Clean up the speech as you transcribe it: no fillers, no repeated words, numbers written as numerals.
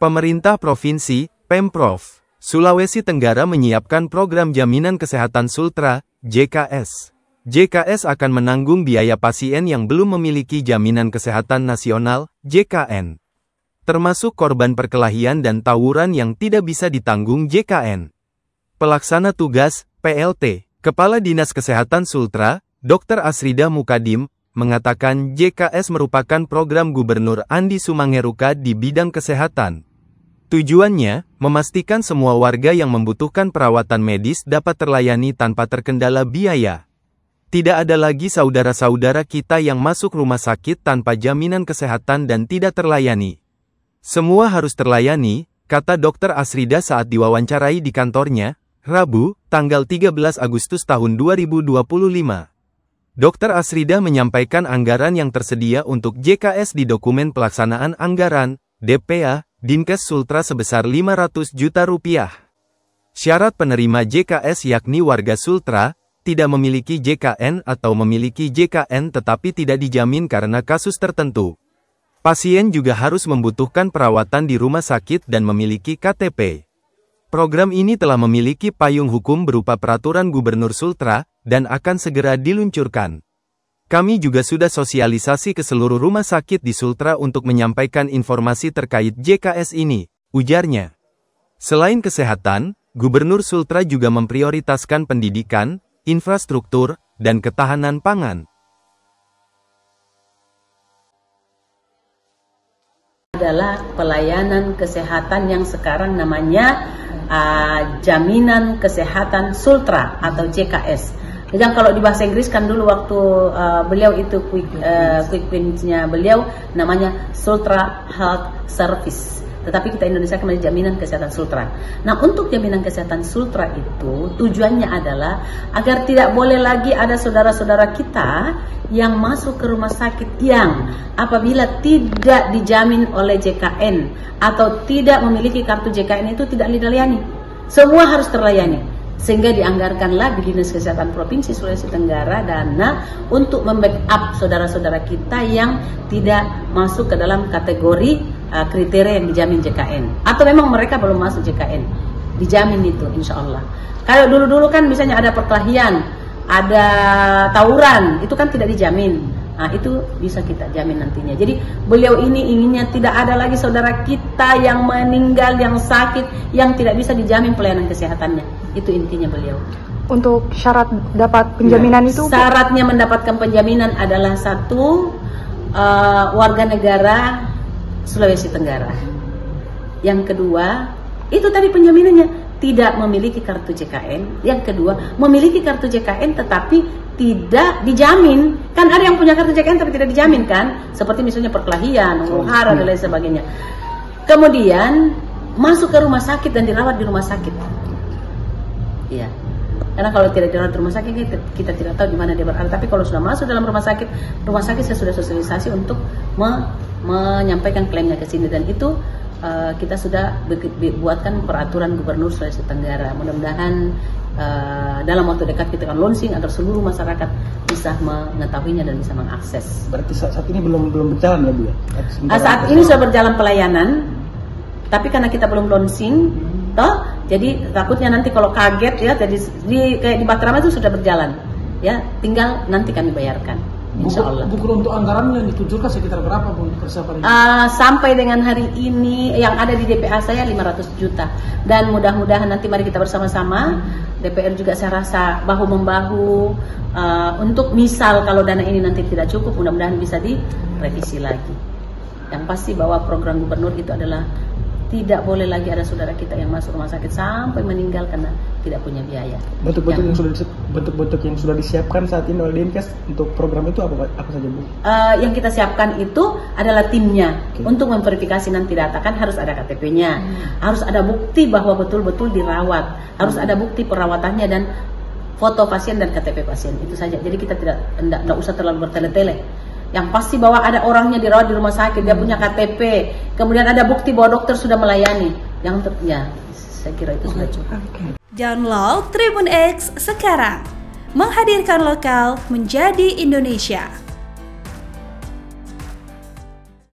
Pemerintah Provinsi, Pemprov, Sulawesi Tenggara menyiapkan program Jaminan Kesehatan Sultra, JKS. JKS akan menanggung biaya pasien yang belum memiliki Jaminan Kesehatan Nasional, JKN. Termasuk korban perkelahian dan tawuran yang tidak bisa ditanggung JKN. Pelaksana tugas, PLT, Kepala Dinas Kesehatan Sultra, Dr. Asrida Mukadim, mengatakan JKS merupakan program Gubernur Andi Sumangeruka di bidang kesehatan. Tujuannya, memastikan semua warga yang membutuhkan perawatan medis dapat terlayani tanpa terkendala biaya. Tidak ada lagi saudara-saudara kita yang masuk rumah sakit tanpa jaminan kesehatan dan tidak terlayani. Semua harus terlayani, kata Dr. Asrida saat diwawancarai di kantornya, Rabu, tanggal 13 Agustus tahun 2025. Dr. Asrida menyampaikan anggaran yang tersedia untuk JKS di dokumen pelaksanaan anggaran, DPA, Dinkes Sultra sebesar Rp500 juta. Syarat penerima JKS yakni warga Sultra, tidak memiliki JKN atau memiliki JKN tetapi tidak dijamin karena kasus tertentu. Pasien juga harus membutuhkan perawatan di rumah sakit dan memiliki KTP. Program ini telah memiliki payung hukum berupa peraturan Gubernur Sultra, dan akan segera diluncurkan. Kami juga sudah sosialisasi ke seluruh rumah sakit di Sultra untuk menyampaikan informasi terkait JKS ini, ujarnya. Selain kesehatan, Gubernur Sultra juga memprioritaskan pendidikan, infrastruktur, dan ketahanan pangan. Adalah pelayanan kesehatan yang sekarang namanya Jaminan Kesehatan Sultra atau JKS. Yang kalau di bahasa Inggris kan dulu waktu beliau itu quick wins-nya beliau namanya Sultra Health Service. Tetapi kita Indonesia kembali Jaminan Kesehatan Sultra. Nah, untuk Jaminan Kesehatan Sultra itu tujuannya adalah agar tidak boleh lagi ada saudara-saudara kita yang masuk ke rumah sakit yang apabila tidak dijamin oleh JKN atau tidak memiliki kartu JKN itu tidak dilayani. Semua harus terlayani. Sehingga dianggarkanlah di Dinas Kesehatan Provinsi Sulawesi Tenggara dana untuk membackup saudara-saudara kita yang tidak masuk ke dalam kategori kriteria yang dijamin JKN. Atau memang mereka belum masuk JKN. Dijamin itu insya Allah. Kalau dulu-dulu kan misalnya ada perkelahian, ada tawuran, itu kan tidak dijamin. Nah, itu bisa kita jamin nantinya. Jadi beliau ini inginnya tidak ada lagi saudara kita yang meninggal, yang sakit, yang tidak bisa dijamin pelayanan kesehatannya. Itu intinya beliau. Untuk syarat dapat penjaminan itu? Syaratnya mendapatkan penjaminan adalah satu, warga negara Sulawesi Tenggara. Yang kedua, itu tadi penjaminannya, tidak memiliki kartu JKN. Yang kedua, memiliki kartu JKN tetapi tidak dijamin. Kan ada yang punya kartu JKN tapi tidak dijamin kan? Seperti misalnya perkelahian, huru-hara dan lain sebagainya. Kemudian masuk ke rumah sakit dan dirawat di rumah sakit. Iya. Karena kalau tidak dirawat di rumah sakit kita tidak tahu di mana dia berada. Tapi kalau sudah masuk dalam rumah sakit saya sudah sosialisasi untuk menyampaikan klaimnya ke sini, dan itu kita sudah buatkan peraturan Gubernur Sulawesi Tenggara. Mudah-mudahan dalam waktu dekat kita akan launching agar seluruh masyarakat bisa mengetahuinya dan bisa mengakses. Berarti saat ini belum berjalan ya Bu ya? Saat ini sudah berjalan pelayanan, tapi karena kita belum launching, jadi takutnya nanti kalau kaget ya, jadi kayak di Batrama itu sudah berjalan, ya tinggal nanti kami bayarkan. Insya Allah. Buku untuk anggaran yang ditujukan sekitar berapa Bu persiapan ini? Sampai dengan hari ini yang ada di DPA saya 500 juta. Dan mudah-mudahan nanti mari kita bersama-sama, DPR juga saya rasa bahu-membahu untuk misal kalau dana ini nanti tidak cukup, mudah-mudahan bisa direvisi lagi. Yang pasti bahwa program gubernur itu adalah tidak boleh lagi ada saudara kita yang masuk rumah sakit sampai meninggal karena tidak punya biaya. Bentuk-bentuk yang sudah disiapkan saat ini oleh Dinkes untuk program itu apa saja Bu? Yang kita siapkan itu adalah timnya. Untuk memverifikasi nanti data kan harus ada KTP-nya, harus ada bukti bahwa betul-betul dirawat, harus ada bukti perawatannya dan foto pasien dan KTP pasien, itu saja. Jadi kita tidak usah terlalu bertele-tele. Yang pasti bahwa ada orangnya dirawat di rumah sakit, dia punya KTP, kemudian ada bukti bahwa dokter sudah melayani. Saya kira itu sudah cukup. Download Tribun X sekarang, menghadirkan lokal menjadi Indonesia.